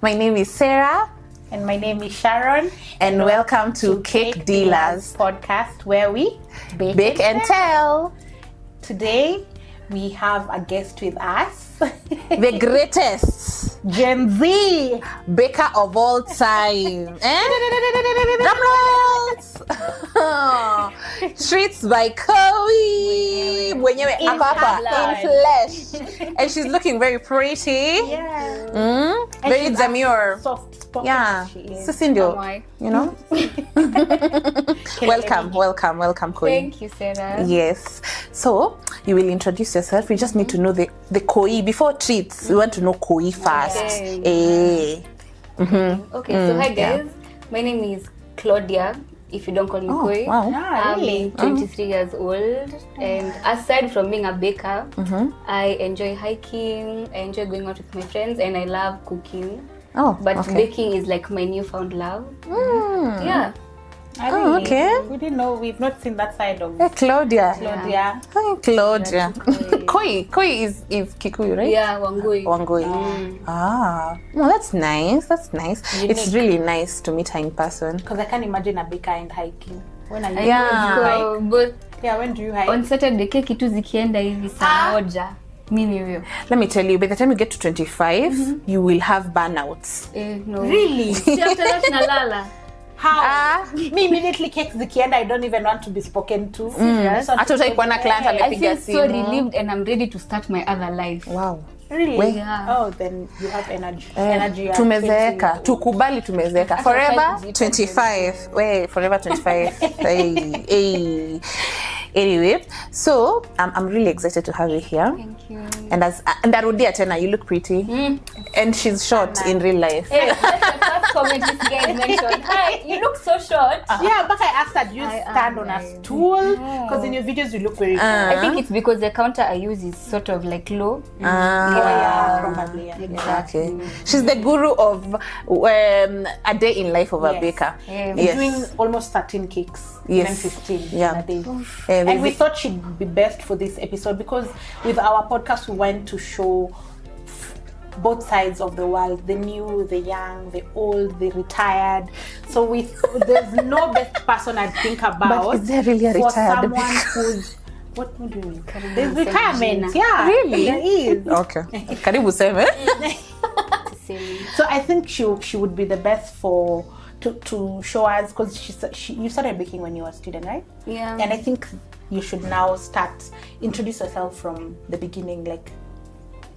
My name is Sarah. And my name is Sharon. And welcome to Cake Dealers podcast, where we bake and tell. Today, we have a guest with us. The greatest Gen Z baker of all time. Drum rolls! Treats by Chloe. Mwenyewe In hapa in flesh. And she's looking very pretty. Yeah. Very demure. Soft spoken. Yeah. Sisi ndio, you know? Welcome, Chloe. Thank you, Sarah. Yes. So, you will introduce yourself. We just need to know the Koi. Before treats, we want to know Koi first. Okay, so hi guys. My name is Claudia, if you don't call me Koi. Wow. I'm 23 years old, and aside from being a baker, I enjoy hiking, I enjoy going out with my friends, and I love cooking. But baking is like my newfound love. Yeah. Okay. We didn't know. We've not seen that side of Claudia. Claudia. Hi, Claudia. Koi is Kikuyu, right? Yeah, Wangui. Well, that's nice. Unique. It's really nice to meet her in person. Because I can't imagine a baker and hiking. When are you? When do you hike? On Saturday, keki tu zikienda hivi saa moja. Mimi huyo. Let me tell you, by the time you get to 25, you will have burnouts. No. Really? See, after that nalala. How? Me immediately cakes zikienda, I don't even want to be spoken to. Serious? Hata utaikuwa na client amepiga simu. I feel so relieved and I'm ready to start my other life. Wow. Really? Yeah. Oh, then you have energy. Energy. Tumezeeka. Tukubali tumezeeka. Forever 25. Wait, forever 25. Hey. Anyway, so I'm really excited to have you here. Thank you. And Arudia Tena, you look pretty. And she's short in real life. Hey, that's the first comment this guy mentioned. Hi, you look so short. Yeah, but I asked that you stand on a stool because in your videos you look very short. I think it's because the counter I use is sort of like low. Probably. Yeah. Exactly. Okay. She's the guru of a day in life of a baker. We're doing almost 13 cakes. Even 15 in a day. And we thought she'd be best for this episode because with our podcast we went to show both sides of the world, the new, the young, the old, the retired. So there's no best person I'd think about. But is there really a for retired someone who's what do you mean? There's retirement. Yeah, really? There is. Okay. Karibu seme. So I think she would be the best to show us because you started baking when you were a student, right? Yeah. And I think you should now introduce yourself from the beginning, like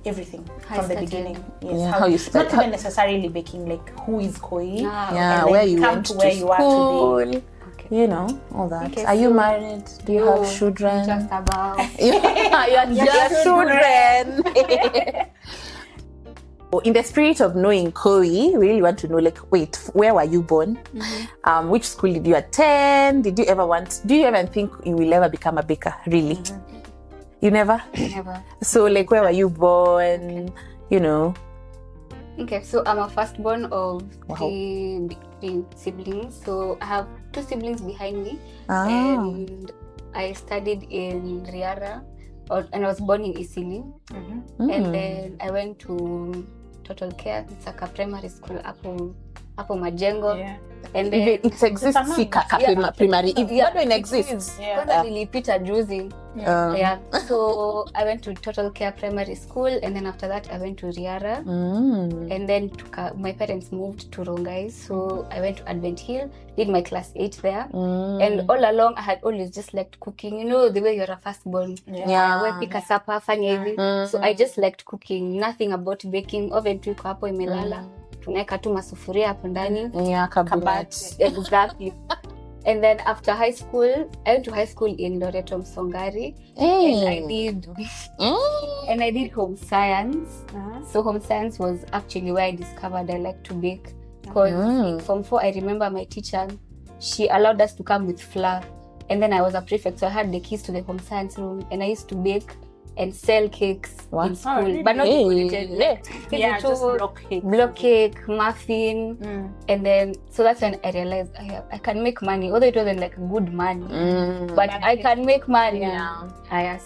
everything from the beginning. Yes. How you started. Not even necessarily baking, like who is Koi? Yeah, where you went to where you are today. You know, all that. Okay, are you married? Do you have children? Just about. You're children. In the spirit of knowing Koi, we really want to know, like, wait, where were you born? Which school did you attend? Do you ever think you will ever become a baker? Really? You never? Never. So, like, where were you born? You know? Okay, so I'm a firstborn of three siblings. So I have 2 siblings behind me. And I studied in Riara, and I was born in Isili. And then I went to Total Care, it's like a primary school, Apo Majengo. Yeah. And then it exists, primary. If it exists. Kwanza nilipita juzi. So I went to Total Care Primary School, and then after that I went to Riara. And then my parents moved to Rongai, so I went to Advent Hill, did my class 8 there. And all along I had always just liked cooking. You know the way you're a firstborn. Where pika sapa fanya hivi. So I just liked cooking, nothing about baking. Oven tu iko hapo imelala. Tunaweka tu masufuria hapo ndani. Kabati. Exactly. And then after high school, I went to high school in Loreto Msongari. And I did home science. So home science was actually where I discovered I like to bake. Because from 4, I remember my teacher, she allowed us to come with flour. And then I was a prefect, so I had the keys to the home science room. And I used to bake and sell cakes in school, really? But not just block cake, muffin, and then so that's when I realized I can make money. Although it wasn't like good money, but I can make money.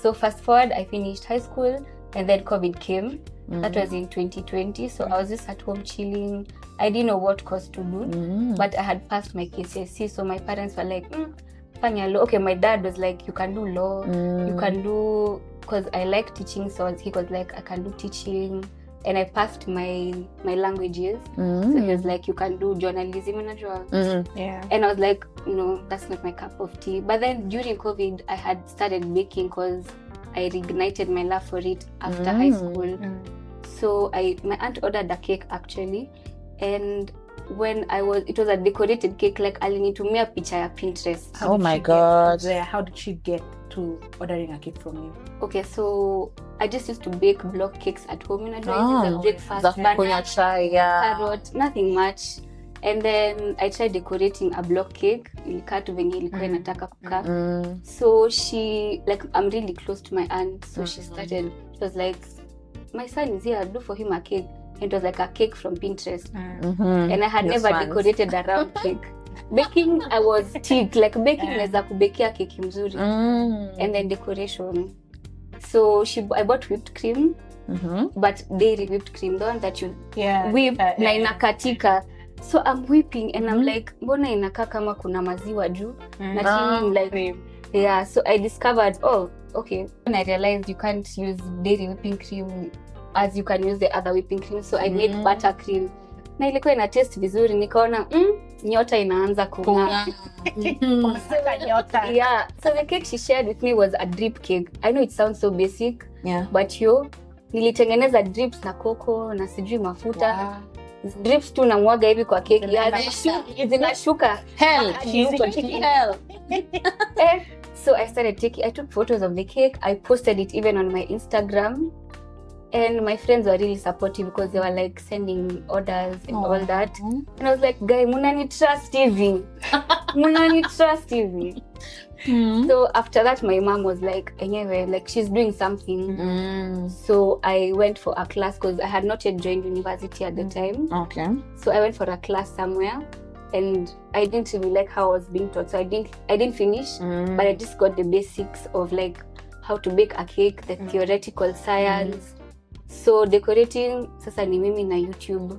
So fast forward, I finished high school, and then COVID came. That was in 2020. So I was just at home chilling. I didn't know what course to do, but I had passed my KCSE. So my parents were like, fanya law. Okay, my dad was like, you can do law. You can do, because I like teaching. So he was like, I can do teaching. And I passed my languages. So he was like, you can do journalism. And I was like, no, that's not my cup of tea. But then during COVID, I had started baking because I reignited my love for it after high school. So my aunt ordered a cake actually. And when it was a decorated cake, like alinitumia picha ya Pinterest. Oh my God. How did she get to ordering a cake from you? Okay, so I just used to bake block cakes at home. The breakfast, banana, carrot, nothing much. And then I tried decorating a block cake. So she, like, I'm really close to my aunt. So she was like, my son is here, I'll do for him a cake. And it was like a cake from Pinterest. And I had never decorated a round cake. Baking, I was ticked. Like baking, naweza kubekia keki mzuri. And then decoration. So I bought whipped cream, but dairy whipped cream, the one that you whip na inakatika. So I'm whipping and I'm like, mbona inakaa kama kuna maziwa juu? Na chini like, yeah. So I discovered, oh, okay. When I realized you can't use dairy whipping cream as you can use the other whipping cream. So I made buttercream. Na ilikuwa ina taste vizuri, nikaona nyota inaanza kung'aa. Yeah. So the cake she shared with me was a drip cake. I know it sounds so basic, but nilitengeneza drips na cocoa na sijui mafuta. Drips tu na mwaga hivi kwa keki. Zinashuka. Hell. So I took photos of the cake. I posted it even on my Instagram. And my friends were really supportive because they were like sending orders and all that. And I was like, guy, munani trust hivi. So after that, my mom was like, anyway, like she's doing something. So I went for a class because I had not yet joined university at the time. Okay. So I went for a class somewhere. And I didn't really like how I was being taught. So I didn't finish, but I just got the basics of like how to bake a cake, the theoretical science. So decorating, sasa ni mimi na YouTube.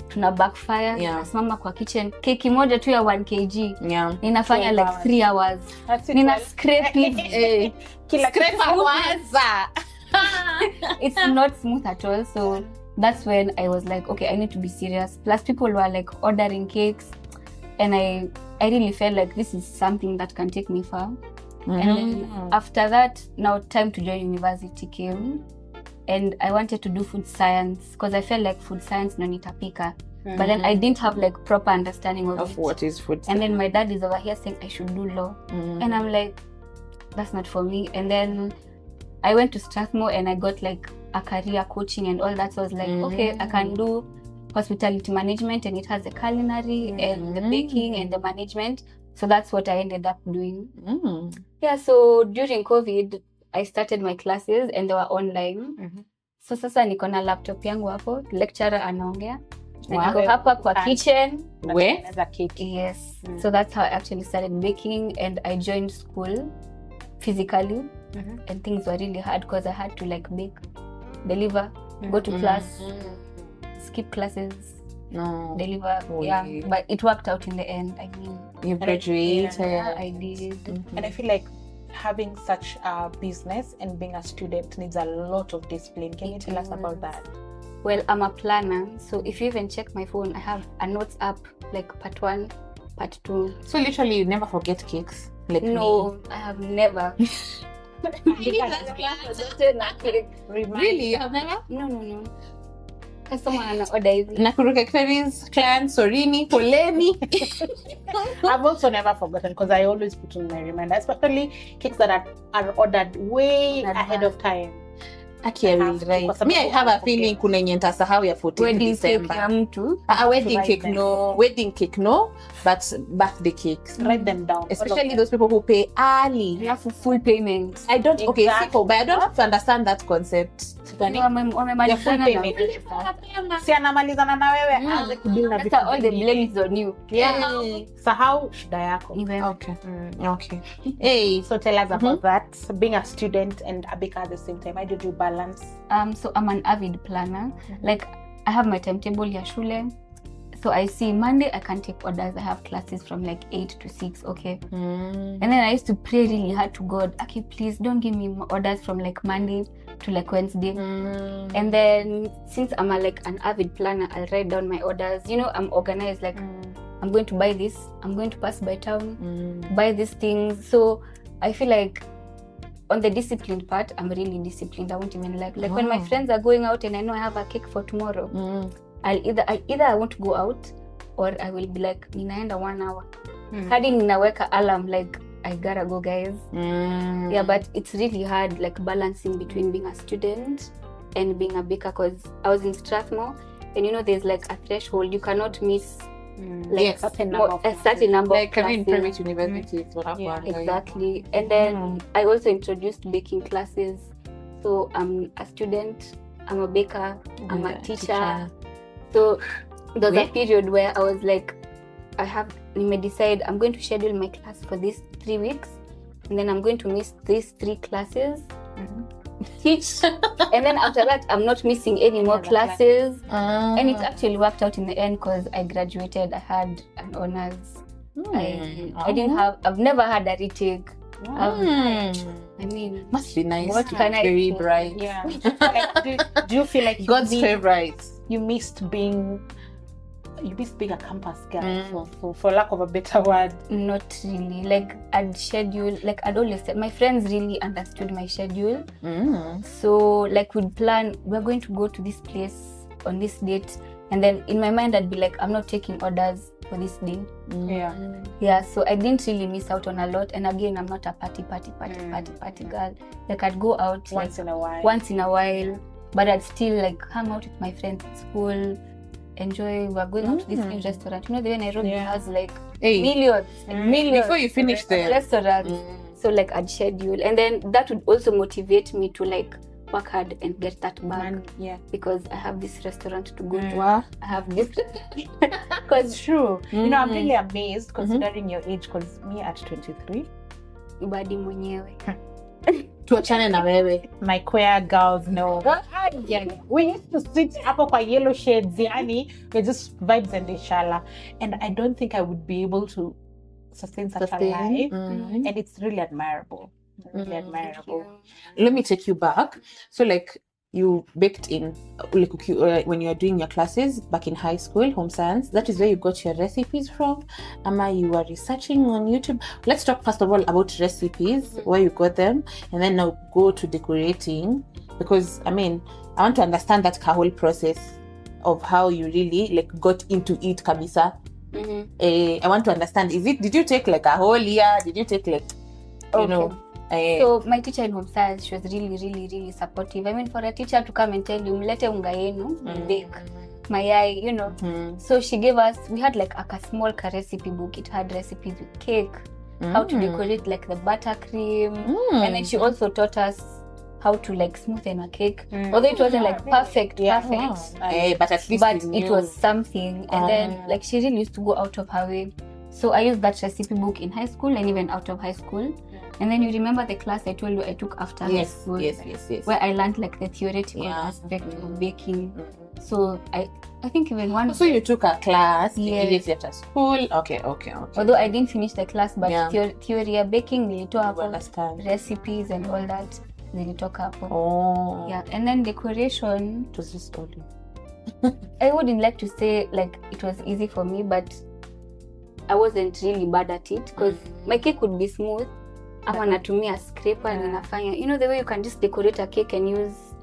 Tuna backfire. Nasimama kwa kitchen. Keki moja tu ya 1 kg. Ninafanya like 3 hours. Nina scrape it. Scrape hours. It's not smooth at all. So that's when I was like, okay, I need to be serious. Plus people were like ordering cakes. And I really felt like this is something that can take me far. And then after that, now time to join university came. And I wanted to do food science because I felt like food science no nitapika. But then I didn't have like proper understanding of what is food science. And then my dad is over here saying I should do law. And I'm like, that's not for me. And then I went to Strathmore and I got like a career coaching and all that. So I was like, okay, I can do hospitality management and it has the culinary and the baking and the management. So that's what I ended up doing. Yeah, so during COVID, I started my classes and they were online. So sasa niko na laptop yangu hapo, lecturer anaongea. Na niko hapa kwa kitchen. Where? As a cake. Yes. So that's how I actually started baking and I joined school physically. And things were really hard because I had to like bake, deliver, go to class, skip classes, deliver. But it worked out in the end. I mean, you graduated. I did. And I feel like having such a business and being a student needs a lot of discipline. Can you tell us about that? Well, I'm a planner, so if you even check my phone, I have a notes app like part 1, part 2. So literally you never forget cakes? Like no, I have never. Really? You have never? No. Customer ana order hivi. Nakuruka queries, clients, sorini, poleni. I've also never forgotten because I always put in my reminder, especially cakes that are ordered way ahead of time. Right. Me, I have a feeling kuna yenye nitasahau ya 14 December. Wedding cake no, but birthday cakes. Write them down. Especially those people who pay early. You have full payment. I don't, exactly. But I don't have to understand that concept. gani? Wamemalizana na wewe. Si anamalizana na wewe aanze kudeal na vitu. All the blame is on you. Sahau shida yako. Okay. Okay. Hey, so tell us about that. Being a student and a baker at the same time. How did you balance? So I'm an avid planner. Like I have my timetable ya shule. So I see Monday I can take orders. I have classes from like 8 to 6, okay? And then I used to pray really hard to God, okay, please don't give me orders from like Monday to like Wednesday. And then since I'm like an avid planner, I'll write down my orders. You know, I'm organized, like I'm going to buy this, I'm going to pass by town, buy these things. So I feel like on the disciplined part, I'm really disciplined. I won't even like when my friends are going out and I know I have a cake for tomorrow, I'll either I want to go out or I will be like, ninaenda 1 hour. Hadi ninaweka alarm like I gotta go, guys. Yeah, but it's really hard like balancing between being a student and being a baker, because I was in Strathmore and you know there's like a threshold you cannot miss like a certain number like of classes. in private universities exactly. And then I also introduced baking classes. So I'm a student, I'm a baker, I'm a teacher. So there was a period where I was like, I may decide I'm going to schedule my class for these 3 weeks, and then I'm going to miss these 3 classes, teach, and then after that I'm not missing any more classes. And it actually worked out in the end because I graduated. I had an honors. I've never had a retake. I mean, must be nice. What can I very say? bright. Yeah. Do you feel like God's favorite? You missed being a campus girl, for lack of a better word? Not really. Like I'd always say, my friends really understood my schedule. So like we'd plan, we're going to go to this place on this date, and then in my mind I'd be like, I'm not taking orders for this day. Yeah, so I didn't really miss out on a lot. And again, I'm not a party girl. Like I'd go out once in a while, but I'd still like hang out with my friends at school, enjoy. We're going out to this new restaurant. You know, the way Nairobi has like millions before you finish the restaurants. So like I'd schedule, and then that would also motivate me to like work hard and get that back. Because I have this restaurant to go to. I have this because it's true. You know, I'm really amazed considering your age, because me at 23 badi mwenyewe tuachane na wewe. My queer girls know. We used to sit hapo kwa yellow shades, yani we're just vibes and inshallah, and I don't think I would be able to sustain such a life. And it's really admirable. Let me take you back. So like you baked in when you were doing your classes back in high school, home science, that is where you got your recipes from? Ama you were researching on YouTube? Let's talk first of all about recipes, where you got them, and then now go to decorating, because I mean I want to understand that whole process of how you really like got into it kabisa. I want to understand, did you take like a whole year? Did you take like you know? So my teacher in home science, she was really supportive. I mean, for a teacher to come and tell you, mlete unga yenu, bake mayai, you know. So she gave us, we had like a small recipe book. It had recipes with cake, how to decorate like the buttercream, and then she also taught us how to like smoothen a cake. Although it wasn't like perfect, but at least it was something. And then like she really used to go out of her way. So I used that recipe book in high school and even out of high school. And then you remember the class I told you I took after high school? Yes. Where I learned like the theoretical aspect of baking. So I think even one... So you took a class immediately after school? Okay. Although I didn't finish the class, but theory of baking, nilitoa recipes and all that. Nilitoka hapo. Yeah, and then decoration... It was just only... I wouldn't like to say like it was easy for me, but I wasn't really bad at it because my cake would be smooth. Ama natumia scraper and ninafanya. You know the way you can just decorate a cake and use,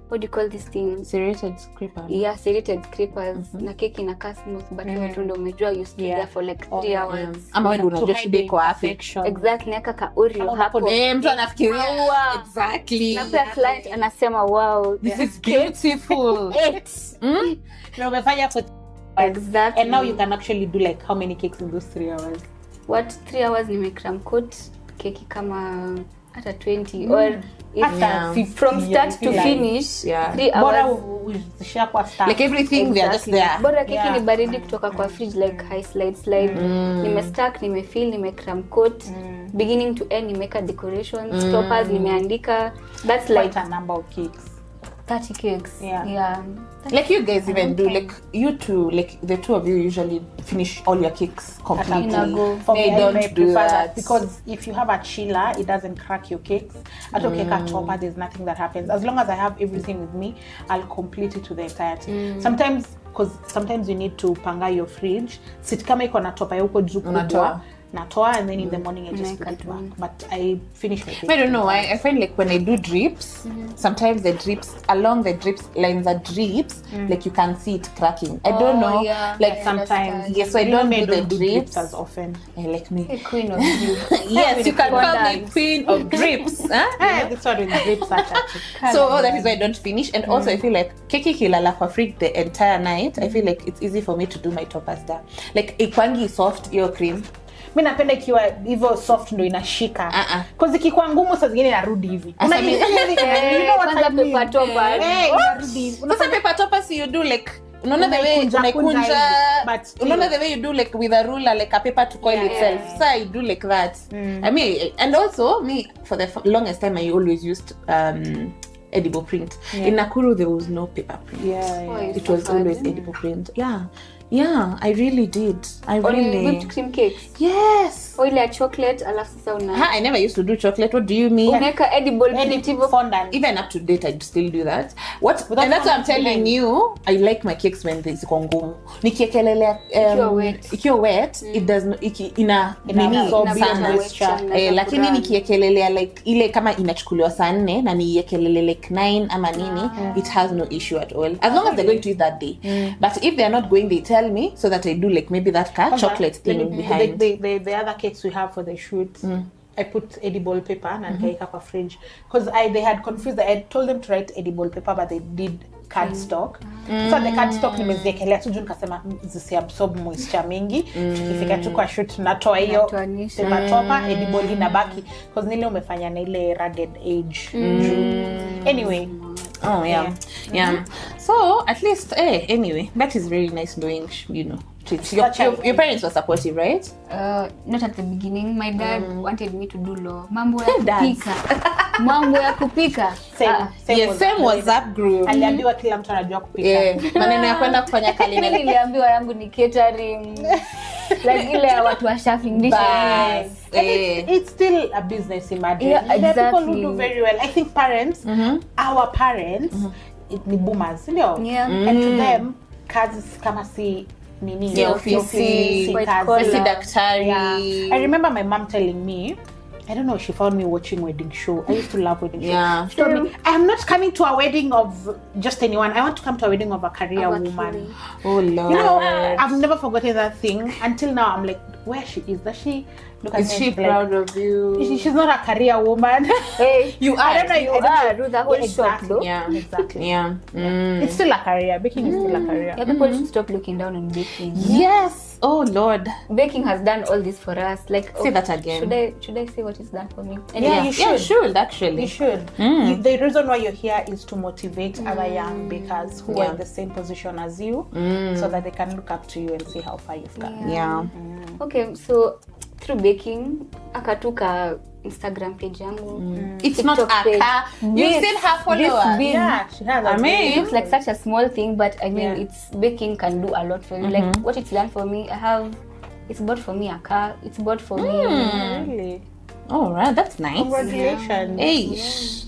what do you call this thing? Serrated scraper. Yeah, serrated scrapers. Na cake inakaa smooth, but wewe tu ndio umejua you stay there for like 3 hours. Ama wewe unajua shida iko affection. Exactly, naka ka Oreo hapo. Mtu anafikiria. Exactly. Na pia client anasema wow, this is beautiful. Na umefanya for exactly. And now you can actually do like how many cakes in those 3 hours? What 3 hours nimecram coat keki kama hata 20 or From start to finish 3 hours. Like everything they are just there. Bora keki ni baridi kutoka kwa fridge, like high slide. Nimestack, nimefill, nimecram coat, beginning to end, nimeka decorations, toppers, nimeandika. That's like a number of cakes. 30 cakes. Yeah. Like you guys even do, like you two, like the two of you usually finish all your cakes completely. For me, I don't do that because if you have a chiller, it doesn't crack your cakes. At a cake topper, there's nothing that happens. As long as I have everything with me, I'll complete it to the entirety. Sometimes you need to panga your fridge. Sit kama iko na topper yako juu kubwa. Natoa, and then in the morning I just put it back. But I finish my cake. I don't know. I find like when I do drips, sometimes the drips along the drips lines are drips, like you can see it cracking. I don't know. Like sometimes, yes. So I don't do the drips as often. Like me, a queen of drips. Yes, you can call me queen of drips. This one is drips. So that is why I don't finish. And also I feel like keki kilala kwa fridge the entire night. I feel like it's easy for me to do my toppers there. Like ikwangi soft your cream. Mimi napenda ikiwa hivyo soft ndo inashika. Cause ikikuwa ngumu saa zingine inarudi hivi. Kwanza paper topper. Inarudi hivi. Unasema paper topper so you do like unaona the way unakunja, unaona the way you do like with a ruler like a paper to coil itself. So I do like that. I mean, and also me for the longest time I always used edible print. In Nakuru there was no paper print. It was always edible print. Yeah, I really did. Whipped cream cakes. Yes. Oil ya chocolate alafu sasa una. I never used to do chocolate. What do you mean? Unaweka edible fondant. Even up to date, I still do that. And that's what I'm telling you. I like my cakes when there's ngumu. Nikiekelelea ikiwa wet, it does not ina lakini nikiekelelea like ile kama inachukuliwa saa 4 na niekelele like 9 ama nini, it has no issue at all. As long as they're going to eat that day. But if they're not going, they tell me so that I do like maybe that chocolate thing behind. The other cakes we have for the shoot, I put edible paper and nikaika kwa fridge because they had confused. I told them to write edible paper but they did cardstock. So the cardstock nimeziekelea tu juu nikasema zisiabsorb moisture mingi. Tukifika tu kwa shoot natoa hiyo paper topper edible inabaki because nile umefanya na ile rugged edge. Anyway. So at least anyway, that is very nice knowing, you know. Your parents were supportive, right? Not at the beginning. My dad wanted me to do law. Mambo ya kupika. Same WhatsApp group. Aliambiwa kila mtu anajua kupika. Maneno ya kwenda kufanya culinary. Niliambiwa yangu ni catering. Like ile ya watu wa chefing dishes. It's still a business, imagine. Exactly. There are people who do very well. I think parents, our parents, ni boomers, ndio? And to them, kazi kama si nini, office, daktari. I remember my mom telling me, I don't know, she found me watching wedding show. I used to love wedding show. She told me, I am not coming to a wedding of just anyone. I want to come to a wedding of a career woman. Oh Lord. You know, I've never forgotten that thing. Until now, I'm like, where she is? Does she look at me? Is she proud of you? She's not a career woman. Hey, you are. I don't know. You are. Do the whole shop, though. Yeah, exactly. Yeah. It's still a career. Baking is still a career. Yeah, people should stop looking down on baking. Yes. Oh Lord. Baking has done all this for us. Like, say that again. Should I say what it's done for me? Yeah, you should. You should actually. You should. The reason why you're here is to motivate other young bakers who are in the same position as you, so that they can look up to you and see how far you've come. Yeah. Okay, so through baking, akatuka Instagram page yangu. It's not aka. You still have followers. Yeah, she has. I mean, it looks like such a small thing, but I mean, it's baking can do a lot for you. Like what it's done for me, it's bought for me a car. It's bought for me. Really? All right, that's nice. Congratulations.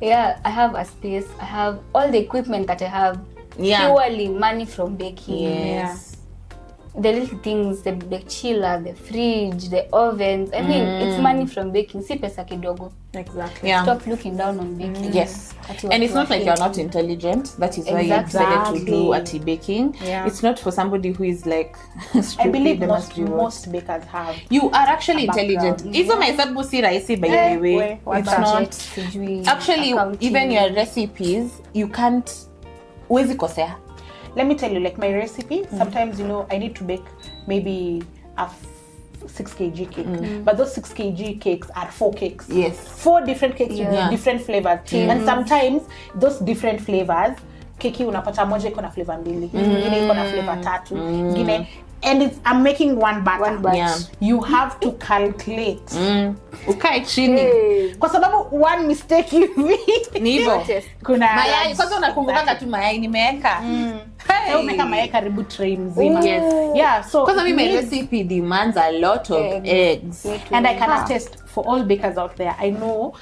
Yeah, I have a space. I have all the equipment that I have. Purely money from baking. Yes. The little things, the chiller, the fridge, the ovens. I mean, it's money from baking. Si pesa kidogo. Exactly. Yeah. Stop looking down on baking. Yes. And it's not like you're not intelligent. That is why you decided to do tea baking. Yeah. It's not for somebody who is like I believe most bakers have. You are actually intelligent. Even my hesabu si rahisi by the way. It's not. Actually, even your recipes, you can't. Huwezi kosea. Let me tell you, like my recipe, sometimes, you know, I need to bake maybe a 6 kg cake, but those 6 kg cakes are 4 cakes. Yes. 4 different cakes with different flavors. And sometimes those different flavors, keki unapata moja iko na flavor 2, nyingine iko na flavor 3, nyingine, and I'm making one batch. Yeah. You have to calculate. Ukae chini. Kwa sababu one mistake hivi. Ni hivyo. Kuna mayai, kwanza unakumbuka tu mayai nimeweka. Hey. Umeka mayai karibu tray mzima. Yes. Yeah, so because my recipe demands a lot of eggs. And I can attest for all bakers out there, I know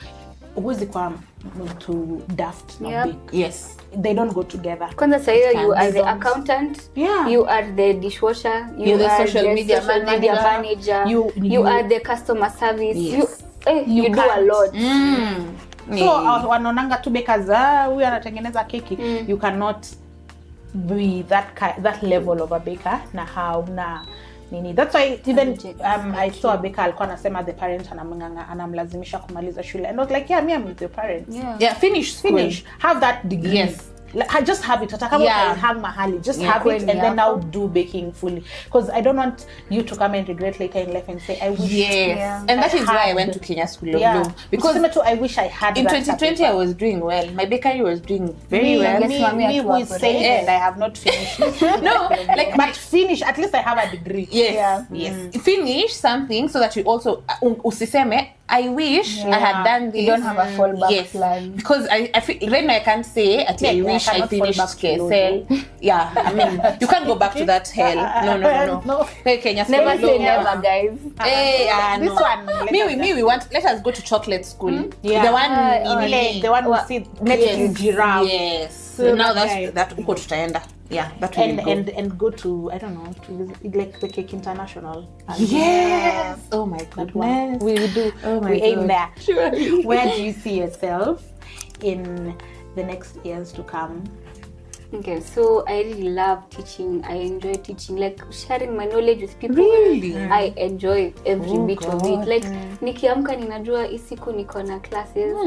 huwezi kwa to daft na bake. Yes. They don't go together. Kwanza sayo you are the accountant, you are the dishwasher, you the are social media manager, you are the customer service. Yes. You do a lot. So wanaonanga tu bakers huyu anatengeneza keki, you cannot be that level of a baker na how na nini. That's why even I saw a baker alikuwa anasema the parent anamlazimisha kumaliza shule, and I was like, yeah, me I'm with your parents. Yeah, finish, have that degree. Yes. Like, just have it. I have mahali. Just have it, and then now do baking fully. Because I don't want you to come and regret later in life and say, I wish. Yes. Yeah. And that is why I went to Kenya School of Bloom. Because I wish I had in that 2020 I was doing well. My bakery was doing very well. Me who is saying and I have not finished. No, like but finish. At least I have a degree. Yes. Yes. Finish something so that you also usiseme, I wish I had done this. You don't have a fallback plan. Because I feel right now I can't say I wish I finished KSL. Yeah, I mean you can't go back to that hell. No. Kenya never say never, guys. This one. We want. Let us go to chocolate school. Yeah. The one we see next to giraffe. Yes. So now that uko tutaenda. Yeah, that will and go to, I don't know, to visit, like the Cake International. Yes. Oh my goodness. We do. Oh my we aim God. there. Sure. Where do you see yourself in the next years to come? Okay, so I really love teaching. I enjoy teaching, like sharing my knowledge with people. Really? I enjoy every bit of it. Like nikiamka ninajua isiku niko na classes.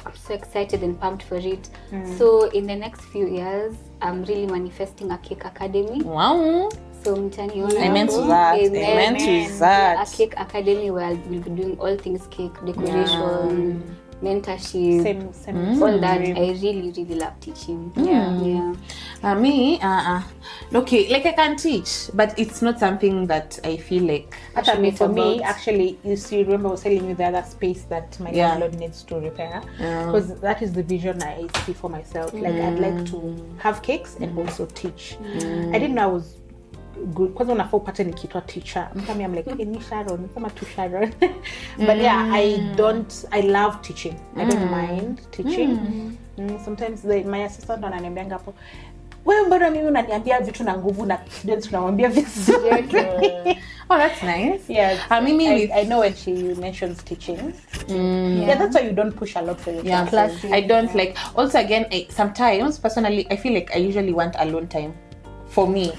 I'm so excited and pumped for it. So in the next few years, I'm really manifesting a cake academy. Wow. So mtaniona. Amen to that. Amen to that. A cake academy where we'll be doing all things cake, decoration, mentorship, same all that. I really love teaching. Me, okay, like I can teach, but it's not something that I feel like. Actually, for me, actually, you see, remember I was telling you the other space that my landlord needs to repair, because that is the vision I see for myself. Like I'd like to have cakes and also teach. I didn't know I was good because when I thought pattern nikitwa teacher, I'm like any Sharon, kama tu Sharon. But yeah, I love teaching. I don't mind teaching. Sometimes my assistant ananiambianga hapo, wewe mbona mimi unaniambia vitu na nguvu na students tunamwambia vitu. Oh, that's nice. Yeah. I know when she mentions teaching. Yeah, that's why you don't push a lot for your classes. I don't like. Also, again, sometimes personally, I feel like I usually want alone time. For me,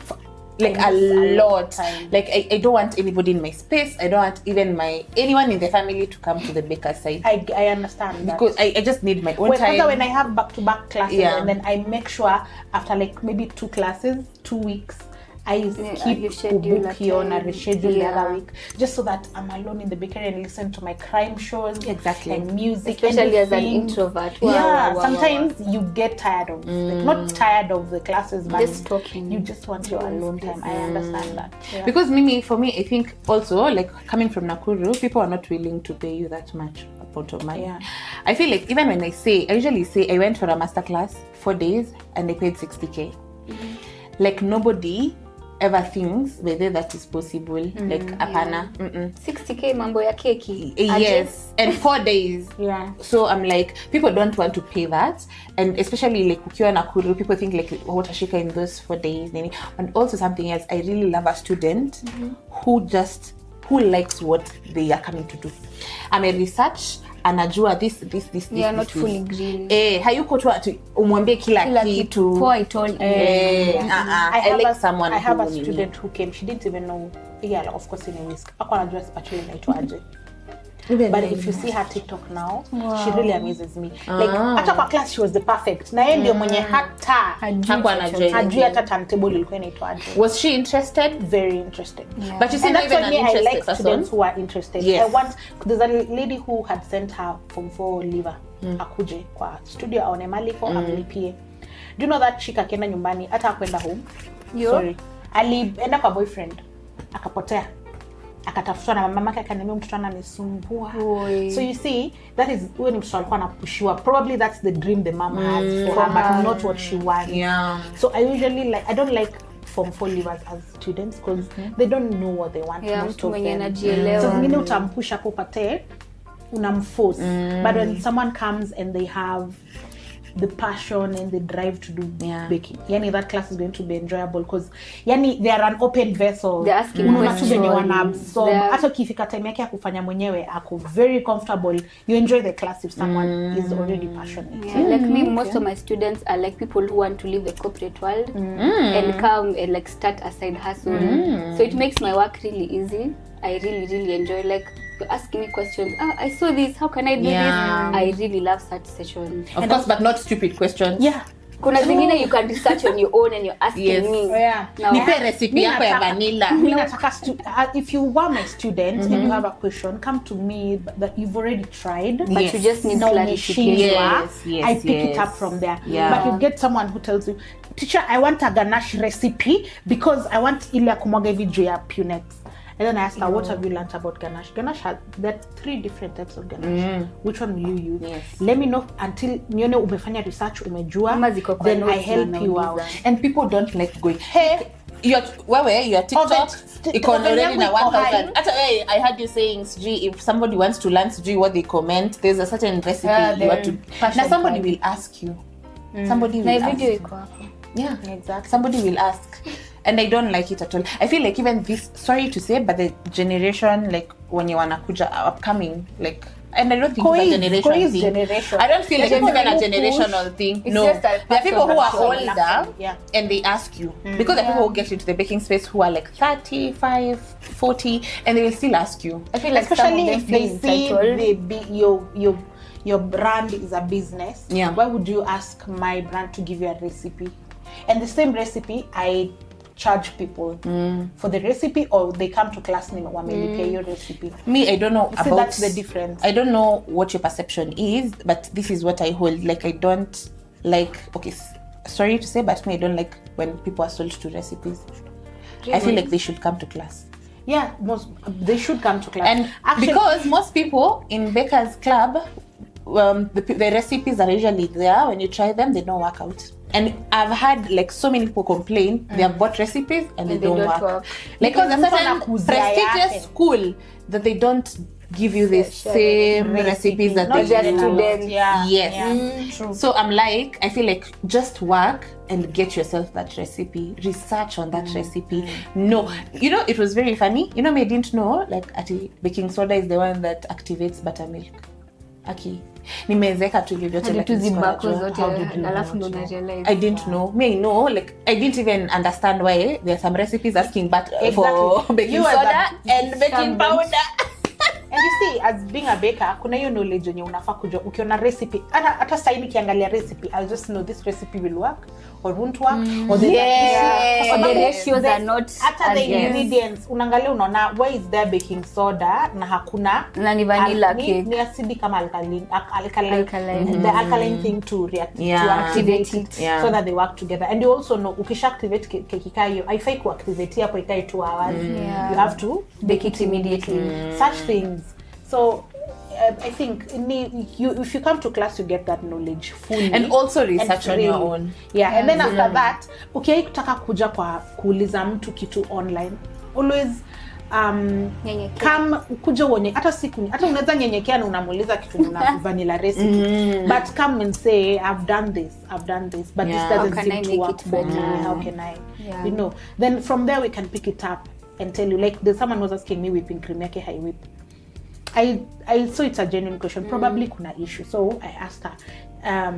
like a lot. Like I don't want anybody in my space. I don't want even anyone in the family to come to the baker side. I understand because I just need my own time. When I have back-to-back classes, and then I make sure after like maybe 2 classes, 2 weeks, I keep Ubuki on a reschedule the other week, just so that I'm alone in the bakery and listen to my crime shows and music. Especially as an introvert. Sometimes you get tired of not tired of the classes, but just talking. You just want your alone time. I understand that. Because for me, I think also like coming from Nakuru, people are not willing to pay you that much amount of money. I feel like even when I usually say I went for a master class 4 days and I paid 60K. Like nobody ever thinks whether that is possible. Like apana 60K mambo ya keki. Yes. And 4 days. So I'm like, people don't want to pay that, and especially like ukiwa Nakuru, people think like watashika in those 4 days. And also something else, I really love a student who likes what they are coming to do. I'm a research anajua this. They are not fully green. Hayuko tu umwambie kila kitu. I told you. I have a student who came. She didn't even know. Yeah, of course in a whisk. Ako anajua spatula inaitwa aje. but if you see her TikTok now, she really amazes me. Like hata kwa class she was the perfect. Na yeye ndio mwenye hata hajui hata timetable ilikuwa inaitwaje. Was she interested? Very interested. Yeah. But you see, even an interested I like students who are interested. Yes. There's a lady who had sent her Form 4 leaver akuje kwa studio aone maliko amlipie. Do you know that chick akaenda nyumbani hata kwenda home? Sorry. Alienda kwa boyfriend akapotea. Akatafutwa na mama yake akaniambia mtoto ananisumbua. So you see, that is when mtoto alikuwa anapushiwa. Probably that's the dream the mom has for her, but not what she wants. Yeah. So I don't like Form 4 leavers as students because they don't know what they want most of them. So zingine utampusha hapo upate unamforce. But when someone comes and they have the passion and the drive to do baking, yani that class is going to be enjoyable because yani they are an open vessel. They're asking questions. So hata ukifika time yake ya kufanya mwenyewe ako very comfortable, you enjoy the class if someone is already passionate. Like me, most of my students are like people who want to leave the corporate world and come and like start a side hustle. So it makes my work really easy. I really enjoy, like, you're asking me questions. I saw this, how can I do this? I really love such sessions. Of course, but not stupid questions. Yeah. Kuna zingine you can research on your own and you're asking me. Nipe recipe yako ya vanilla. If you want my student and you have a question, come to me that you've already tried, but you just need clarification. I pick it up from there. But you get someone who tells you, teacher, I want a ganache recipe because I want ile kumwaga hivi juu ya punex. And then I asked her, what have you learned about ganache? Ganache there are 3 different types of ganache. Which one will you use? Let me know until nione umefanya research, umejua. Then I help you out. And people don't like going, hey, your TikTok iko already na 1,000. I heard you saying, if somebody wants to learn what they comment, there's a certain recipe you want to. Now somebody will ask you. Somebody will ask you. Yeah, exactly. Somebody will ask. And I don't like it at all. I feel like even this, sorry to say, but the generation, like, when you wanakuja upcoming, like, and I don't think it's a generation. I don't feel like it's even a generational thing. No, there are people who are older and they ask you. Because there are people who get into the baking space who are like 35, 40, and they will still ask you. I feel like especially if they see your brand is a business. Why would you ask my brand to give you a recipe? And the same recipe, I charge people for the recipe, or they come to class and pay your recipe. Me, I don't know about that's the difference. I don't know what your perception is, but this is what I hold. Like, I don't like, okay, sorry to say, but me, I don't like when people are sold to recipes. Really? I feel like they should come to class. Yeah, they should come to class. And actually, because most people in Baker's Club, the recipes are usually there. When you try them, they don't work out. And I've had like so many people complain they have bought recipes and they don't work. Like, because there's a certain prestigious school that they don't give you the same recipes that they do. True. So I'm like, I feel like just work and get yourself that recipe, research on that recipe. No, you know, it was very funny. You know, I didn't know like baking soda is the one that activates buttermilk. Okay. Nimezeka tu hivyo yote like I didn't know. Me know, like I didn't even understand why there are some recipes asking for baking soda and baking powder. And you see, as being a baker, kuna hiyo knowledge yenye unafaa kujua. Ukiona recipe, hata sasa nikiangalia recipe, I'll just know this recipe will work or won't work, or the ratios are not hata the ingredients. Unaangalia unaona why is there baking soda na hakuna na ni vanilla cake. Ni acidic kama alkaline. The alkaline thing to react to activate it so that they work together. And you also know ukisha activate keki kayo, haifai ku activate hapo ikae 2 hours. You have to bake it immediately. Such things. So I think if you come to class, you get that knowledge fully and also research on your own. And then after that, ukitaka kuja kwa kuuliza mtu kitu online, always come kuja uone hata unaweza nyenyekea na unamuuliza kitu na vanilla recipe, but come and say I've done this but this doesn't seem to work for me. How can I you know, then from there we can pick it up and tell you, like there's someone was asking me whipping cream yake hai whip. I saw it's a genuine question. Probably kuna issue. So I asked her,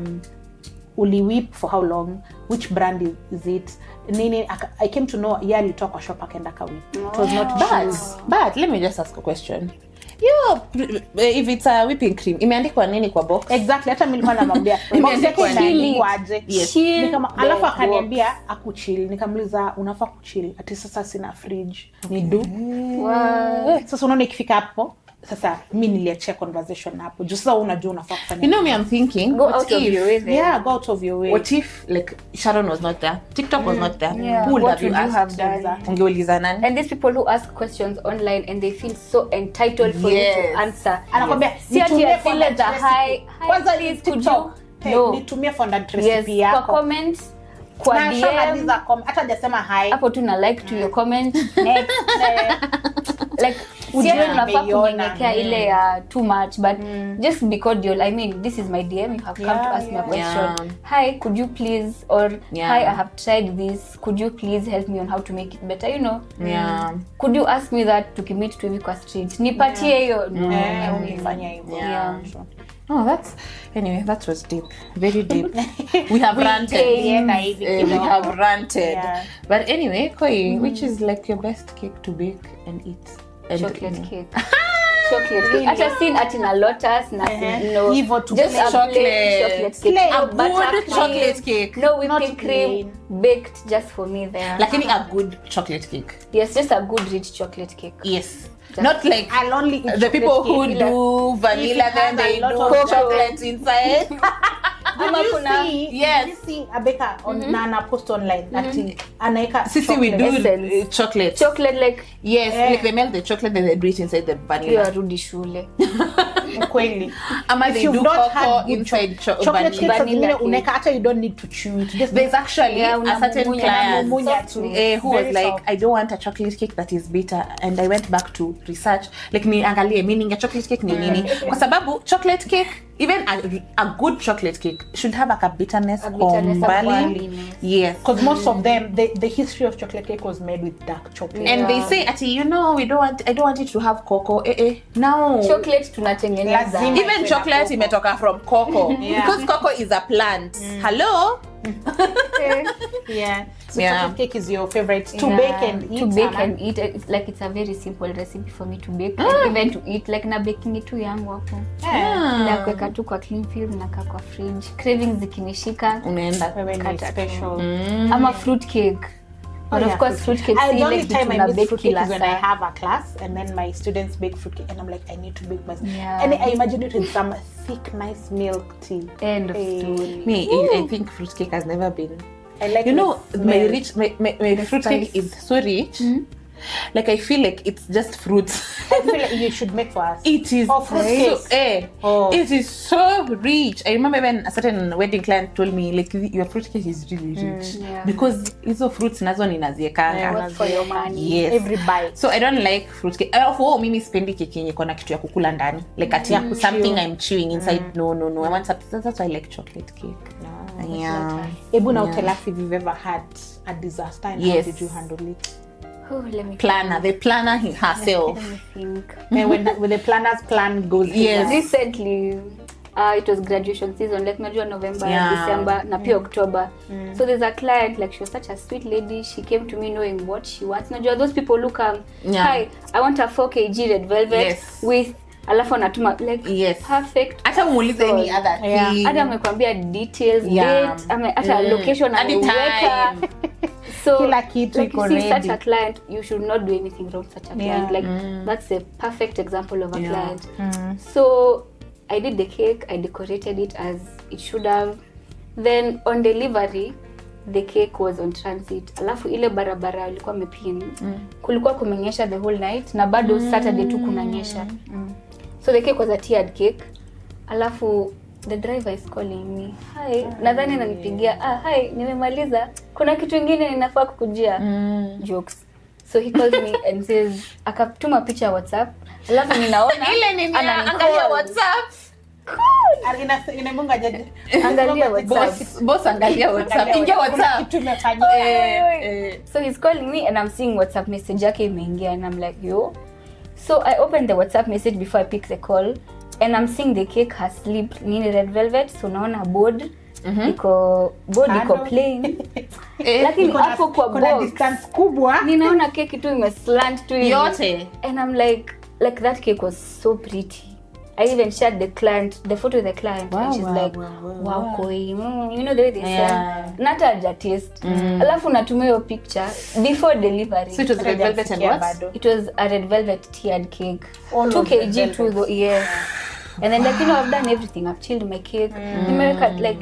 uli whip for how long? Which brand is it? I came to know alitoka kwa shop akaenda ka whip. It was not bad. But let me just ask a question. if it's a whipping cream imeandikwa nini kwa box? Exactly, hata mimi nilikuwa namwambia imeandikwa nini aje. Nikama alafu akaniambia akuchill, nikamuliza unafaa kuchill ati sasa sina fridge ni do. Sasa unaona ikifika hapo sasa mimi niliachia conversation hapo just so unajua unafaa kufanya. You know me, I'm thinking go out of your way. Yeah, go out of your way. What if like Sharon was not there, TikTok was not there, who would you have done? Ungeuliza nani? And these people who ask questions online and they feel so entitled for you to answer. Anakwambia nitumie for the high kwanza could you nitumie for that recipe yako. Kwa comment kwa DM hata hajasema hi hapo tu na like to your comment next like usiwe unafaa kunyenyekea ile ya too much but just be cordial. I mean, this is my DM, you have come to ask me a question. Hi, could you please, or hi, I have tried this, could you please help me on how to make it better, you know? Could you ask me that tukimit tu hivi kwa street nipatie hiyo unifanya hivyo. Oh, anyway, that was deep, very deep. We have ranted. We have ranted. But anyway, Koi, which is like your best cake to bake and eat? Chocolate cake. Chocolate cake. Hata seen atina lotus na no. Just a chocolate cake. A good chocolate cake. No whipping cream baked just for me there. Like a good chocolate cake. Yes, just a good rich chocolate cake. Yes. Not like I'll only eat the people who do vanilla then they do chocolate inside. You see a baker on Nana post online anaeka sisi we do chocolate like like they melt the chocolate then they do it inside the vanilla. Rudi shule kweli ama they do cocoa inside chocolate vanilla uneka hata you don't need to chew it. There's actually a certain client who was like I don't want a chocolate cake that is bitter, and I went back to research like niangalie meaning a chocolate cake ni nini kwa sababu chocolate cake, even a good chocolate cake should have a bitterness kombali. Yes, because most of them the history of chocolate cake was made with dark chocolate, and they say ati I don't want it to have cocoa. No, chocolate tunatengeneza even chocolate imetoka from cocoa because cocoa is a plant. Hello. So chocolate cake is your favorite to bake and eat. To bake and eat, it's a very simple recipe for me to bake and even to eat. Like na baking it tu yangu hapo. Na kuweka tu kwa cling film na kwa fridge. Cravings zikinishika unaenda kata special. Ama fruit cake. But of course fruit cake the only time I make fruit cake is when I have a class and then my students bake fruit cake and I'm like I need to bake myself. And I imagine it with some thick nice milk tea. End of story. I think fruit cake has never been. I like my fruit cake is so rich. Like I feel like it's just fruits. I feel like you should make for us. It is it is so rich. I remember when a certain wedding client told me like your fruit cake is really rich because hizo fruits nazo ninaziekanga for your money. Yes. Every bite. So I don't like fruit cake. Mimi sipendi keki yenye kuna kitu ya kukula ndani. Like ati something I'm chewing inside. No. I want something. That's why I like chocolate cake. Ebu now tell us if you've ever had a disaster and how did you handle it? Oh, let me the planner herself. Let me think. when the planner's plan goes recently it was graduation season, like najua November, December na pia October. So there's a client, like she was such a sweet lady, she came to me knowing what she wants. Najua those people look hi, I want a 4 kg red velvet with alafu anatuma like perfect. Hata muulize any other thing. Hata amekwambia details, date, hata location ameweka. So kila kitu iko ready. Such a client, you should not do anything wrong. Such a client, like that's a perfect example of a client. So I did the cake, I decorated it as it should have. Then on delivery, the cake was on transit. Alafu ile barabara ilikuwa mepin. Kulikuwa kumenyesha the whole night na bado Saturday tu kunanyesha. So the cake was a tiered cake. Alafu the driver is calling me. Hi, nadhani ananipigia. Hi, nimemaliza. Kuna kitu kingine ninafaa kukujia. Jokes. So he calls me and says, akatuma picha ya WhatsApp. Alafu ninaona ile nini angalia WhatsApp. Cool. Inamunga jaji. Angalia WhatsApp. Boss angalia WhatsApp. Ingia WhatsApp. Kitu imefanyika. So he's calling me and I'm seeing WhatsApp message yake imeingia and I'm like, yo. So I opened the WhatsApp message before I pick the call. And I'm seeing the cake has slipped nini red velvet, so naona board iko plain. Lakini hapo kwa kuna distance kubwa. Ninaona cake tu imeslant tu yote. And I'm like, like that cake was so pretty. I even shared the photo with the client, and she's like, wow, koi. You know the way they say, not a taste. Alafu natumia your picture before delivery. So it was red velvet and what? It was a red velvet tiered cake. 2 kg too though, yes. And then like, I've done everything. I've chilled my cake. Nimeweka like,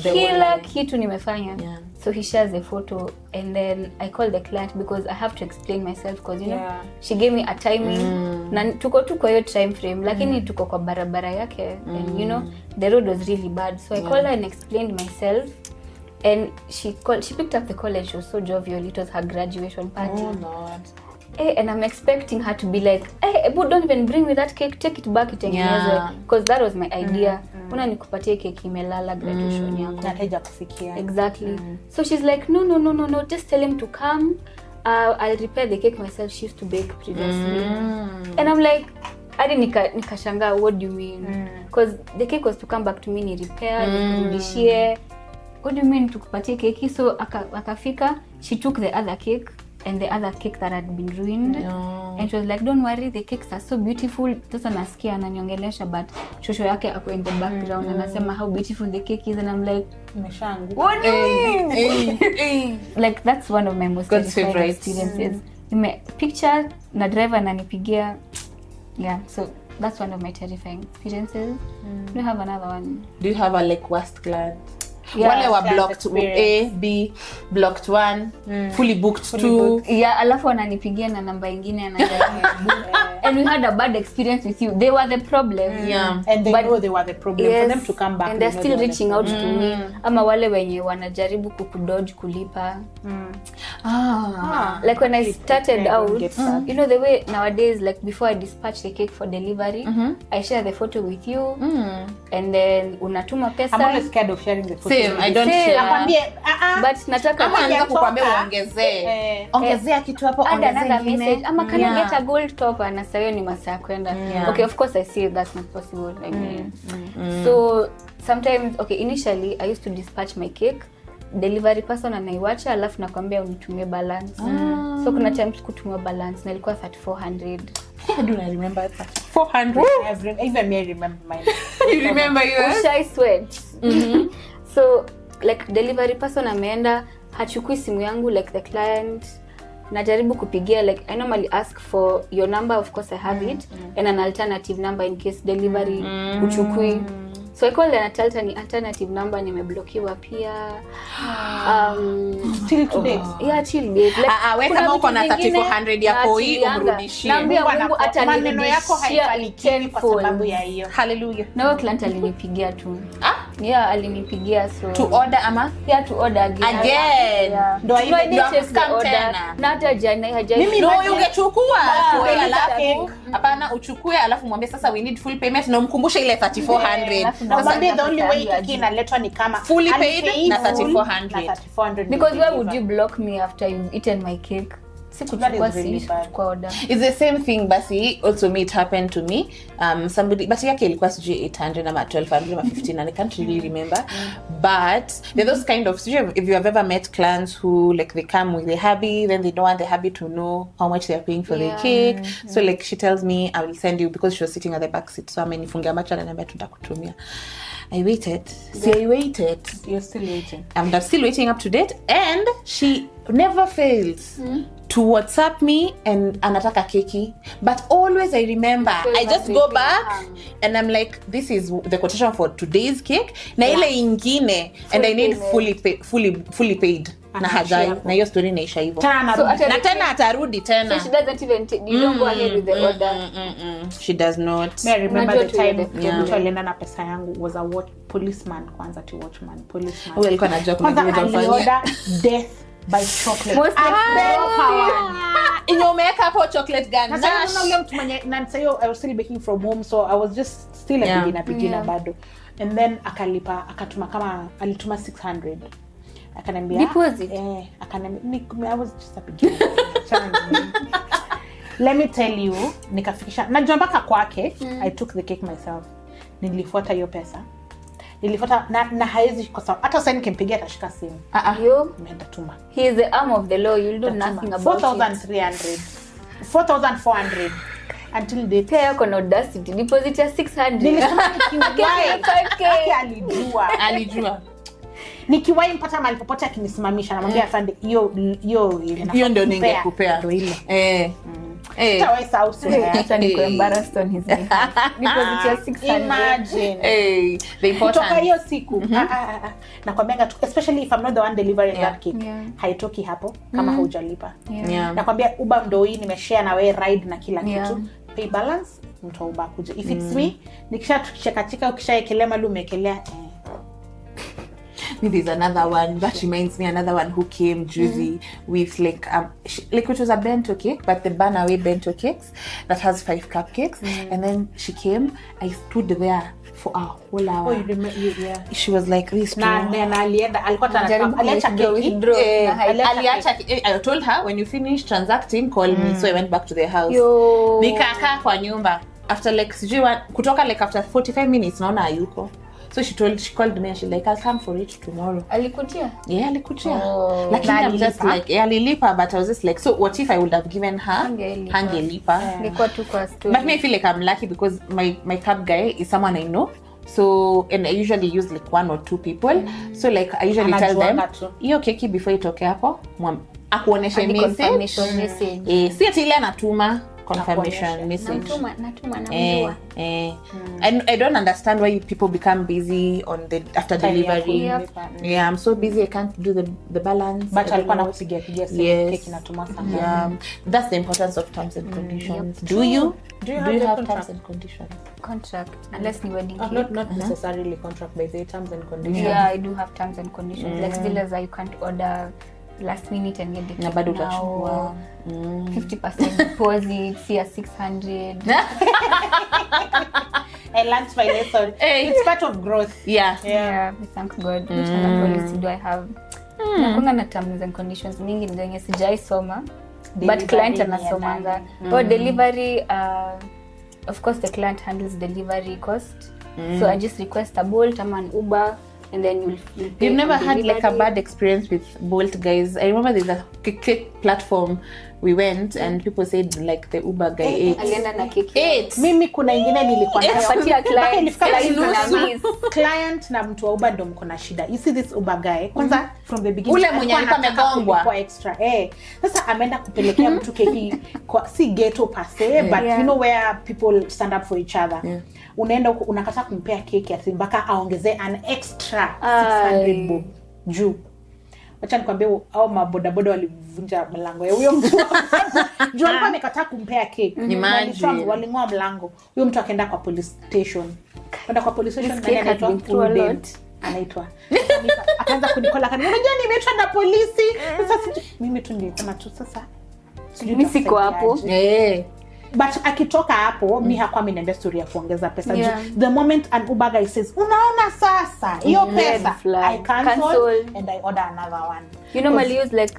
kila kitu nimefanya. Yeah. So he shares the photo, and then I call the client because I have to explain myself because she gave me a timing. Na tuko kwa hiyo time frame, lakini tuko kwa barabara yake, and the road was really bad. So I called her and explained myself, and she picked up the call, and she was so jovial. It was her graduation party. Oh Lord. And I'm expecting her to be like, hey, but don't even bring me that cake, take it back itengenezwe, because that was my idea. Una nikupatie cake imelala graduation yako. Nataja kufikia. Exactly. So she's like, no, just tell him to come. I'll repair the cake myself. She used to bake previously. And I'm like, hadi nikashanga, what do you mean? Because the cake was to come back to me, ni repair, nikurudishie. What do you mean tukupatie cake? So akafika, she took the other cake, and the other cake that had been ruined. And she was like, don't worry, the cakes are so beautiful. Sasa nasikia ananiongelesha, but shosho yake ako in the background anasema how beautiful the cake is, and I'm like, what do you mean? Like, that's one of my most terrifying experiences. Picture na driver ananipigia. Yeah, so that's one of my terrifying experiences. Do you have another one? Do you have a like worst client? Wale wa blocked A, B, blocked 1, fully booked 2. Yeah, alafu ananipigia na namba ingine and we had a bad experience with you. They were the problem. Yeah. And they know they were the problem. Yes, for them to come back. And they're still reaching out to me. Ama wale wenye wanajaribu kukudodge kulipa. Like when I started out, the way nowadays, like before I dispatch the cake for delivery, I share the photo with you, and then unatuma pesa. I'm always scared of sharing the photo. Same, I don't share. But nataka kama kukwambia ongezea kitu hapo, ongezea message. Ama can I get a gold top? Na sayo ni masaa kwenda. Okay, of course I see that's not possible. So sometimes, initially I used to dispatch my cake, delivery person anaiwacha, alafu nakwambia unitumie balance. So kuna times kutumia balance na ilikuwa 3400. I don't remember that. 400. Even me, I remember mine. You remember yours? I sweat. So like delivery person ameenda, hachukui simu yangu, like the client najaribu kupigia, like I normally ask for your number, of course I have it, and an alternative number in case delivery uchukui. So I called an alternative number, nimeblokiwa pia. Till today. Yeah, till date. Like, we kama uko na 3400 yako hii umrudishie. Naambia Mungu atanirudishia kwa sababu ya hiyo. Hallelujah. Na wewe client alinipigia tu. Yeah, alinipigia so. To order ama? Yeah, to order again. Yeah. Ndio scam tena. Na hata jana hajaje. Mimi ungechukua alafu hapana uchukue alafu mwambie sasa we need full payment na umkumbushe ile 3400. Mwambie the only way inaletwa ni kama fully paid na 3400. Because why would you block me after you've eaten my cake? It's the same thing, basi also it happened to me. Somebody, but yake ilikuwa sijui 800 ama 1200 ama 15, and I can't really remember. But there those kind of, if you have ever met clients who like they come with the hubby, then they don't want the hubby to know how much they are paying for the cake. So like she tells me I will send you, because she was sitting at the back seat, so amenifungia macho na niambia tutakutumia. I waited. I waited. You're still waiting. I'm still waiting up to date, and she never fails to WhatsApp me and anataka keki. But always I remember, I just go back and I'm like, this is the quotation for today's cake. Na ile ingine, and I need fully paid. Na hajai, na hiyo story naisha hivyo. Na tena atarudi tena. So she doesn't even you don't go ahead with the order. She does not. I remember the time mtu alienda na pesa yangu was a policeman, kwanza to watchman, policeman. Wewe alikuwa anajua kuna vitu unafanya. Order death by chocolate. Most umeweka hapo chocolate gani? Sasa ule mtu mwenye na sayo I was still baking from home, so I was just still a beginner bado. And then akatuma kama alituma 600. Akanambia deposit. Akanambia I was just a beginner. Let me tell you, nikafikisha najua mpaka kwake. I took the cake myself. Nilifuata hiyo pesa. Nilifuata na haizi kwa sababu hata sasa nikimpigia atashika simu. You Nimeenda tuma. He is the arm of the law. You'll do nothing about 4,300. 4,400 until they pay yako na audacity deposit ya 600. Nilisema nikiwahi 5K. Alijua. Nikiwahi mpata mahali popote akinisimamisha namwambia afande hiyo ndio ningekupea. Ndio ile. Tawai sauce. Hata niko embarrassed on his behalf. Deposit ya 600. Imagine. The importance. Kutoka hiyo siku. Nakwambia especially if I'm not the one delivering that cake. Haitoki hapo kama hujalipa. Nakwambia Uber ndio hii nimeshare na wewe ride na kila kitu. Pay balance mtu Uber kuja. If it's me nikishacheka ukishaekelea mali umeekelea There's another one that reminds me, another one who came juicy with like it was a bento cake, but the Banaway bento cakes that has 5 cupcakes. And then she came, I stood there for a whole hour. Oh, you remember? Yeah. She was like this. Alienda alikuwa aliacha keki. I told her when you finish transacting call me. So I went back to the house. Nikakaa kwa nyumba after like kutoka like after 45 minutes naona hayuko. So she called me and she's like, I'll come for it tomorrow. Alikujia? Yeah, alikujia. Like I'm just like, alilipa, but I was just like, so what if I would have given her hangelipa? Nilikuwa tu kwa story. But me I feel like I'm lucky because my cab guy is someone I know. So and I usually use like 1 or 2 people. So like I usually tell them, hiyo keki before itoke hapo, akuoneshe message. Si ati ile anatuma confirmation message. Natuma. And I don't understand why people become busy on the after delivery. Yeah, I'm so busy I can't do the balance. But alikuwa nakupigia keki natuma sana. Yeah, that's the importance of terms and conditions. Do you have terms and conditions? Contract, unless ni wedding cake. Not necessarily contract, by the terms and conditions. Yeah, I do have terms and conditions. Like still as you can't order last minute and get the cake bado now. 50% deposit, see a 600. I learned my lesson. It's part of growth. Yeah, we thank God. Which other policy do I have? Nakunga na terms and conditions mingi ndio sijai soma. But client anasomanga. Delivery, of course the client handles delivery cost. So I just request a Bolt or an Uber. And then you'll pay. You've never had like a bad experience with Bolt guys? I remember there's a cake platform we went and people said like the Uber guy ate. Alienda na keki. Mimi kuna ingine nilikuwa napatia client na mtu wa Uber ndo mko na shida. You see this Uber guy kwanza from the beginning ule mwenye alikuwa amegongwa kwa extra. Sasa ameenda kupelekea mtu keki kwa si ghetto per se, but you know where people stand up for each other. Unaenda unakata kumpea keki ati mpaka aongezee an extra 600 bob juu. Wacha nikwambie au mabodaboda walivunja mlango ya huyo mtu. Juu alikuwa amekataa kumpea keki. Walingoa mlango. Huyo mtu akaenda kwa police station. Kwenda kwa police station anaitwa. Akaanza kunikola kana unajua nimeitwa na polisi. Sasa mimi tu nilisema tu sasa. Mimi siko hapo. But akitoka hapo mi hakuwa ameniambia story ya kuongeza pesa. The moment an Uber guy says unaona sasa hiyo pesa I cancel and I order another one. You normally use like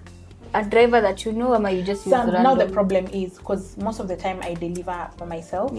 a driver that you know or you just use random? Now the problem is because most of the time I deliver by myself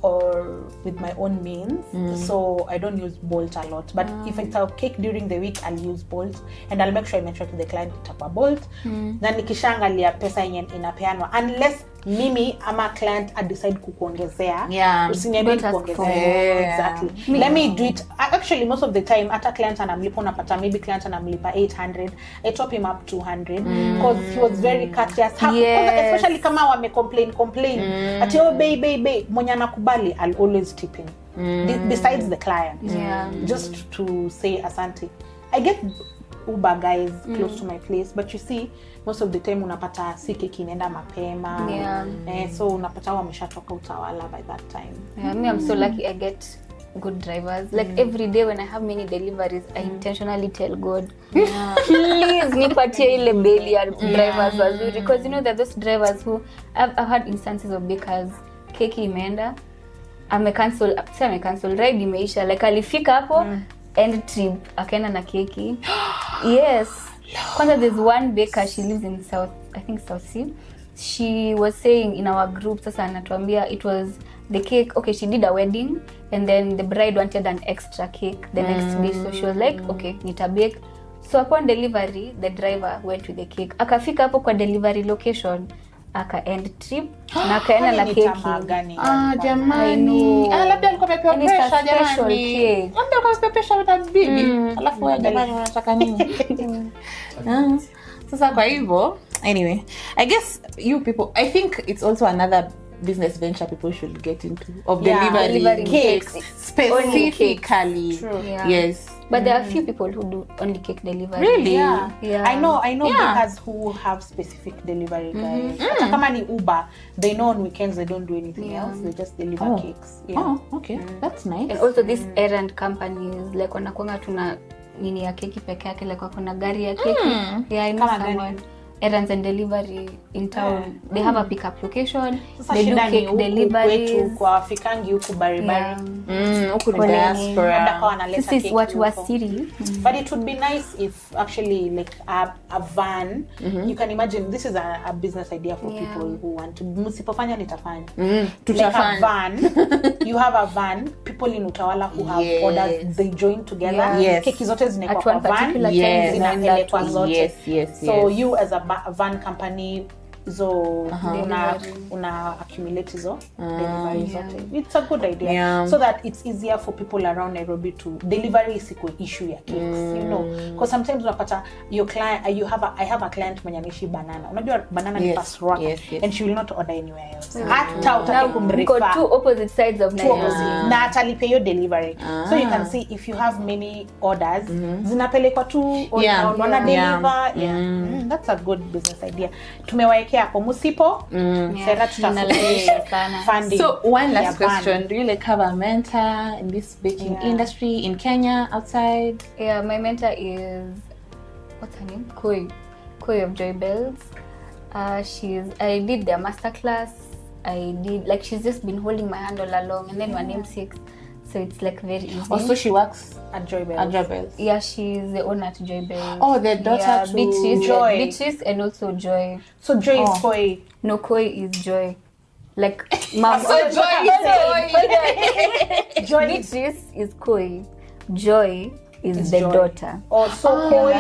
or with my own means. So I don't use Bolt a lot. But if it's a cake during the week, I'll use Bolt. And I'll make sure I mention to the client itapa Bolt. Then nikishaangalia pesa yenye inapeanwa. Unless mimi ama client decide kukuongezea. Usiniambie kuongezea. Exactly. Let me do it. Actually, most of the time, hata client anamlipa unapata maybe client anamlipa 800. I top him up 200. Because he was very courteous. Especially kama wame complain. Ati babe, mwenye anakubali, I'll always tip him. Besides the client. Just to say asante. I get Uber guys close to my place, but you see most of the time unapata si keki inaenda mapema. So unapata wameshatoka utawala by that time. Me I'm so lucky I get good drivers. Like every day when I have many deliveries, I intentionally tell God, please nipatie ile beli ya drivers wazuri, because you know that those drivers who I've had instances of bakers keki imeenda cancel ride imeisha, like alifika hapo end trip akaenda na keki. Yes. Kwanza there's one baker, she lives in South Sea. She was saying in our group, sasa anatuambia it was the cake. Okay, she did a wedding and then the bride wanted an extra cake the next day. So she was like, okay, nita bake. So upon delivery, the driver went with the cake. Akafika hapo kwa delivery location, aka-end trip na akaenda na keki. Jamani. Labda alikuwa amepewa pressure jamani. Labda alikuwa amepewa pressure na bibi. Alafu wewe jamani unataka nini? Sasa kwa hivyo, anyway, I guess you people, I think it's also another business venture people should get into of delivering cakes specifically. True. Yeah. Yes. But there are few people who do only cake delivery. Really? Yeah. I know Yeah. bakers who have specific delivery guys. Hata kama ni Uber, they know on weekends they don't do anything else. They just deliver cakes. Yeah. Oh, okay. That's nice. And also these errand companies, like wanakuanga tuna nini ya keki peke yake, like wako na gari ya keki. Yeah, I know Kama someone. Errands and delivery in town. They have a pickup location. Sasa They do shida ni cake huku deliveries. kwetu kwa Afikangi huku baribari. Huku ni diaspora. Labda kwa wanaleta This is cake what we huko. city. But it would be nice if actually like a van, you can imagine this is a business idea for people who want to. Musipofanya nitafanya. Like a van, you have a van, people in Utawala who have orders, they join together. Yes. Keki zote zinekwa At kwa one van, particular time zinaelekwa zote. Yes. So you as a van company, una accumulate hizo delivery zote. It's a good idea, so that it's easier for people around Nairobi to delivery isikuwe issue ya cakes, you know, because sometimes unapata your client, I have a client mwenye anaishi Banana. Unajua Banana ni fast rock, and she will not order anywhere else. Hata utaki kumrefer. Two opposite sides of Nairobi. Na atalipia hiyo delivery. So you can see if you have many orders, zinapelekwa tu wana deliver. That's a good business idea. Tumewaekea hapo musipo. Sera tutafutia funding. So one last question, do you like have a mentor in this baking industry in Kenya, outside? Yeah, my mentor is, what's her name? Koi of Joy Bells. I did their masterclass. She's just been holding my hand all along, and then my namesake, so it's like very easy. Also, she works at Joy Bells. Yeah, she's the owner to Joy Bells. Oh, the daughter to Beatrice and also Joy. So Joy is Koi. No, Koi is Joy. Like mom. So Joy is Joy. Beatrice is Koi. Joy is the daughter. Oh, so Koi.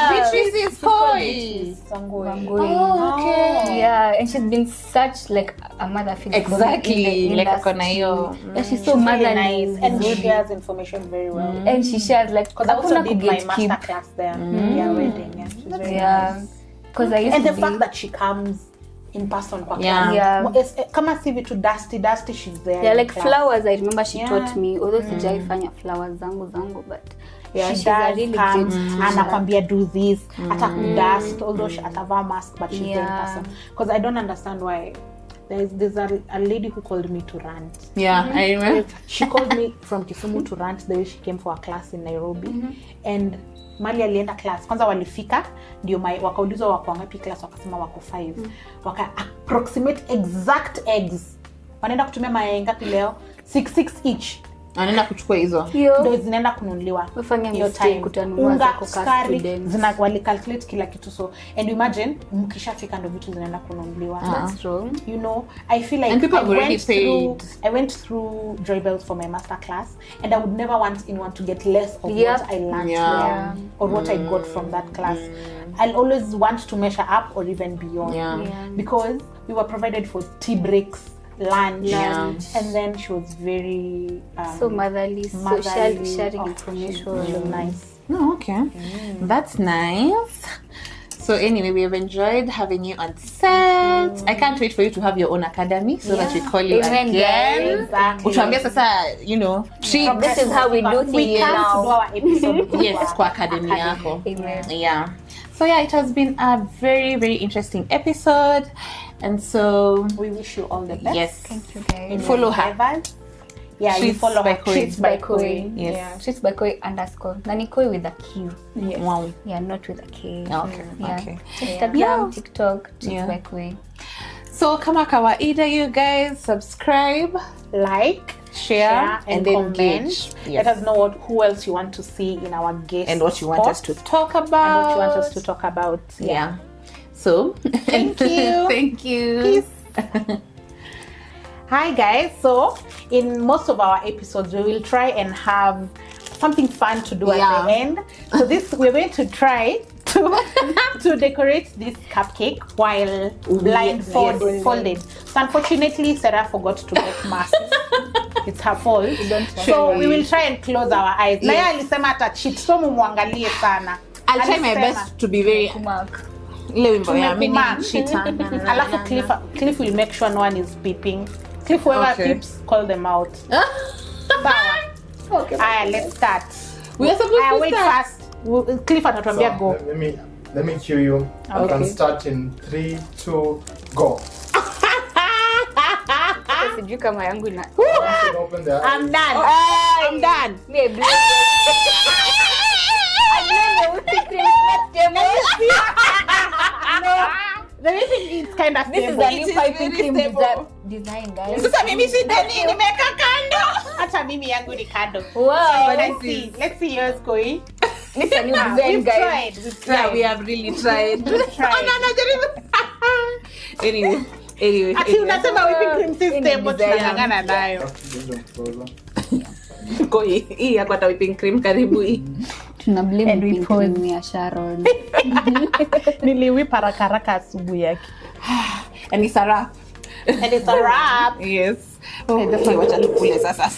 Beatrice is Koi. Oh, okay. Yeah, and she's been such like a mother figure. Exactly. Like akona hiyo. And she's so motherly, nice, and she shares information very well. And she shares like, because I also did my master class there. Wedding. Yeah, she's very nice. Because I used and to the fact that she comes in person kwa kama si vitu dusty she's there. Yeah, like flowers, I remember she taught me, although sijaifanya flowers zangu but she does really come anakwambia do this, atakudust, although she atavaa mask, but she's there in person. Because I don't understand why there's a lady who called me to rant. I remember. She called me from Kisumu to rant the way she came for a class in Nairobi. And Mali alienda class, kwanza walifika ndio wakaulizwa wako ngapi class, wakasema wako 5. Waka approximate exact eggs. Wanaenda kutumia mayai ngapi leo? 6 each. Anaenda kuchukua hizo. Ndio zinaenda kununuliwa. Hiyo time unga, sukari, wali calculate kila kitu. So and imagine mkishafika ndio vitu zinaenda kununuliwa. That's true. You know, I feel like I went through Joy Bells for my master class, and I would never want anyone to get less of what I learned there or what I got from that class. I'll always want to measure up or even beyond. Because we were provided for tea breaks, lunch, and then she was very so motherly, sharing information. Nice. Oh, okay. That's nice. So anyway, we have enjoyed having you on set. I can't wait for you to have your own academy so that we call you again. Exactly. Utuambia sasa, you know, this is how we do things now. Do our episode. Yes, kwa academy yako. Amen. Yeah. So yeah, it has been a very, very interesting episode. And so we wish you all the best. Yes. Thank you guys. And follow her. Yeah, you follow her. Treats by Koi. Yes. Yeah. Treats by Koi _ Nani Koi with a Q. Yes. Wow. Yeah, not with a K. Okay. Yeah. Okay. Instagram, TikTok, Treats by Koi. So kama kawaida, you guys subscribe, like, share and then engage. Let us know who else you want to see in our guest and what you want us to talk about. Yeah. So thank you. Thank you. Peace. Hi guys. So in most of our episodes, we will try and have something fun to do at the end. So we're going to try to decorate this cupcake while blindfolded. So unfortunately, Sarah forgot to get masks. It's her fault. So we will try and close our eyes. Naya alisema ata cheat, so mumuangalie sana. I'll try my best to be very Alafu Cliff will make sure no one is peeping. Cliff, whoever peeps, call them out. Okay. Let's start. We are supposed to wait start. First. Cliff atatuambia go. Let me cue you. I can start in 3, 2, go. Sijui kama yangu ina. I'm done. I'm done. The reason it's kind of this stable. is a new piping cream design, guys. Sasa mimi si ndani nimeka kando. Hata mimi yangu ni kando. Wow, let's see yours going. This is a new design, guys. We've tried. We have really tried. Anyway. Ati unasema whipping cream system what tunangana nayo. Koi, hii yako ata whipping cream karibu hii. Tuna blame whipping cream ya Sharon. Niliwip haraka asubuhi yake. And it's a wrap. And it's a wrap. Yes. Wacha tukule sasa.